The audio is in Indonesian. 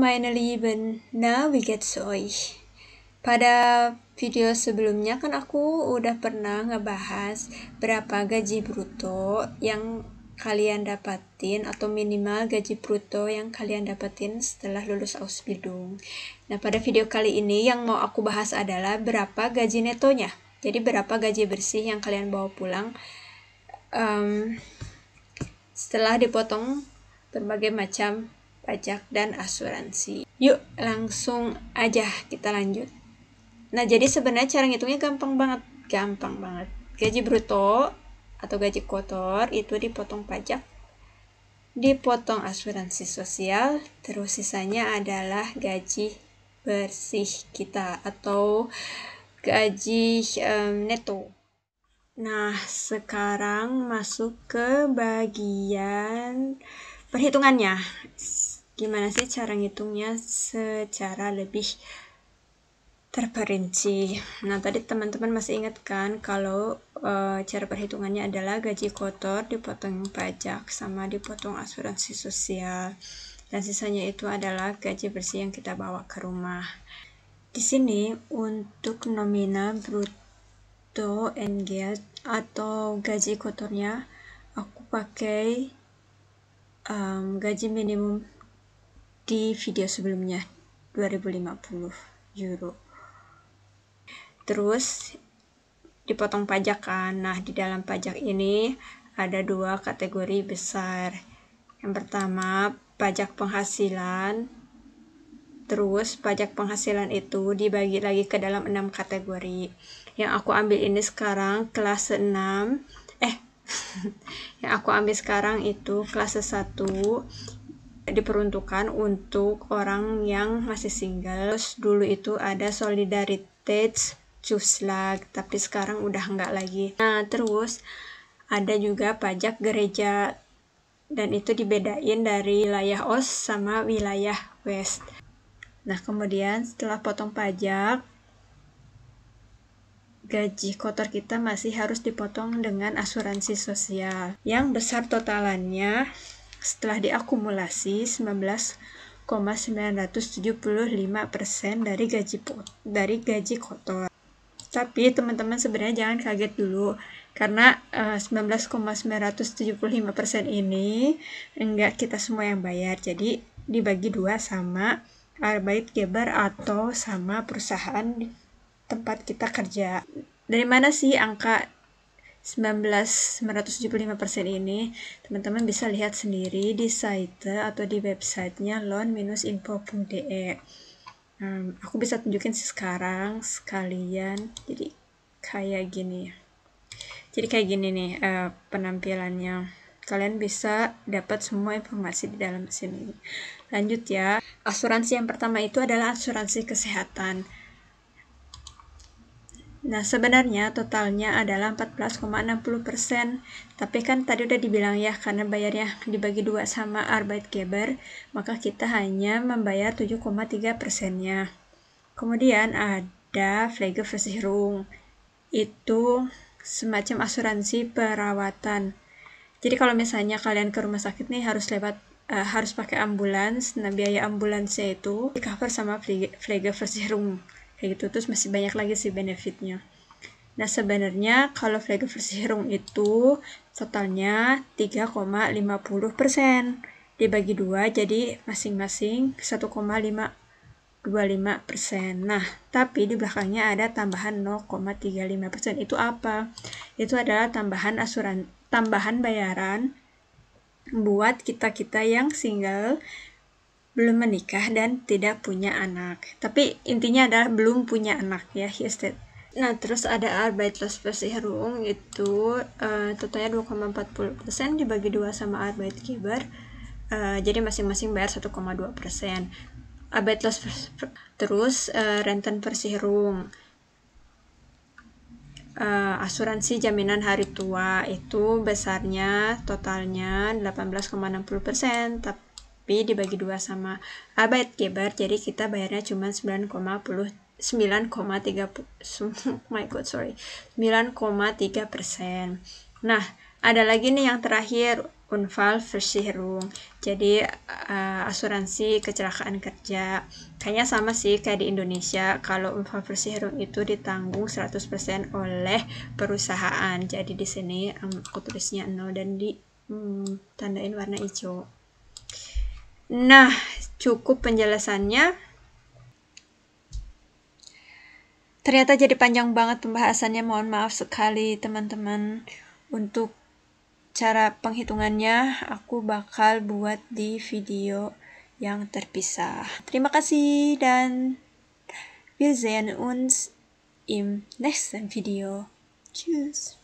finally Navigate. Pada video sebelumnya kan aku udah pernah ngebahas berapa gaji bruto yang kalian dapatin atau minimal gaji bruto yang kalian dapatin setelah lulus Ausbildung. Nah, pada video kali ini yang mau aku bahas adalah berapa gaji netonya. Jadi berapa gaji bersih yang kalian bawa pulang setelah dipotong berbagai macam pajak dan asuransi. Yuk langsung aja kita lanjut. Nah, jadi sebenarnya cara ngitungnya gampang banget. Gaji bruto atau gaji kotor itu dipotong pajak, dipotong asuransi sosial, terus sisanya adalah gaji bersih kita atau gaji neto. Nah, sekarang masuk ke bagian perhitungannya. Gimana sih cara ngitungnya secara lebih terperinci. Nah, tadi teman-teman masih ingat kan kalau cara perhitungannya adalah gaji kotor dipotong pajak sama dipotong asuransi sosial, dan sisanya itu adalah gaji bersih yang kita bawa ke rumah. Di sini untuk nominal brutto entgelt atau gaji kotornya aku pakai gaji minimum di video sebelumnya 2050 euro. Terus dipotong pajak kan. Nah, di dalam pajak ini ada dua kategori besar. Yang pertama pajak penghasilan. Terus pajak penghasilan itu dibagi lagi ke dalam 6 kategori. Yang aku ambil ini sekarang kelas 6. Yang aku ambil sekarang itu kelas 1, diperuntukkan untuk orang yang masih single. Terus dulu itu ada Solidaritätszuschlag, tapi sekarang udah enggak lagi. Nah, terus ada juga pajak gereja, dan itu dibedain dari wilayah Ost sama wilayah West. Nah, kemudian setelah potong pajak, gaji kotor kita masih harus dipotong dengan asuransi sosial yang besar totalannya setelah diakumulasi 19,975% dari gaji kotor. Tapi teman-teman sebenarnya jangan kaget dulu, karena 19,975% ini enggak kita semua yang bayar. Jadi dibagi 2 sama Arbeitgeber atau sama perusahaan di tempat kita kerja. Dari mana sih angka 19,975% ini? Teman-teman bisa lihat sendiri di site atau di websitenya loan-info.de. Aku bisa tunjukin sekarang sekalian. Jadi kayak gini nih penampilannya. Kalian bisa dapat semua informasi di dalam sini. Lanjut ya. Asuransi yang pertama itu adalah asuransi kesehatan. Nah, sebenarnya totalnya adalah 14,60%. Tapi kan tadi udah dibilang ya, karena bayarnya dibagi 2 sama Arbeitgeber, maka kita hanya membayar 7,3%-nya. Kemudian ada Pflegeversicherung. Itu semacam asuransi perawatan. Jadi kalau misalnya kalian ke rumah sakit nih harus pakai ambulans. Nah, biaya ambulansnya itu di cover sama Pflegeversicherung. Kayak gitu, terus masih banyak lagi sih benefitnya. Nah, sebenarnya kalau Pflegeversicherung itu totalnya 3,50%. Dibagi 2, jadi masing-masing 1,525%. Nah, tapi di belakangnya ada tambahan 0,35%. Itu apa? Itu adalah tambahan bayaran buat kita-kita yang single, belum menikah dan tidak punya anak. Tapi intinya adalah belum punya anak ya. Nah, terus ada Arbeitslosversicherung itu totalnya 2,40% dibagi 2 sama Arbeitgeber. Jadi masing-masing bayar 1,2%. Terus Rentenversicherung, asuransi jaminan hari tua, itu besarnya totalnya 18,60%, tapi dibagi 2 sama Arbeitgeber, jadi kita bayarnya cuma 9,3%. Nah, ada lagi nih yang terakhir, Unfallversicherung. Jadi asuransi kecelakaan kerja. Kayaknya sama sih kayak di Indonesia. Kalau Unfallversicherung itu ditanggung 100% oleh perusahaan. Jadi di sini aku tulisnya 0 dan di tandain warna hijau. Nah, cukup penjelasannya. Ternyata jadi panjang banget pembahasannya. Mohon maaf sekali teman-teman. Untuk cara penghitungannya aku bakal buat di video yang terpisah. Terima kasih dan wir sehen uns im nächsten Video. Tschüss.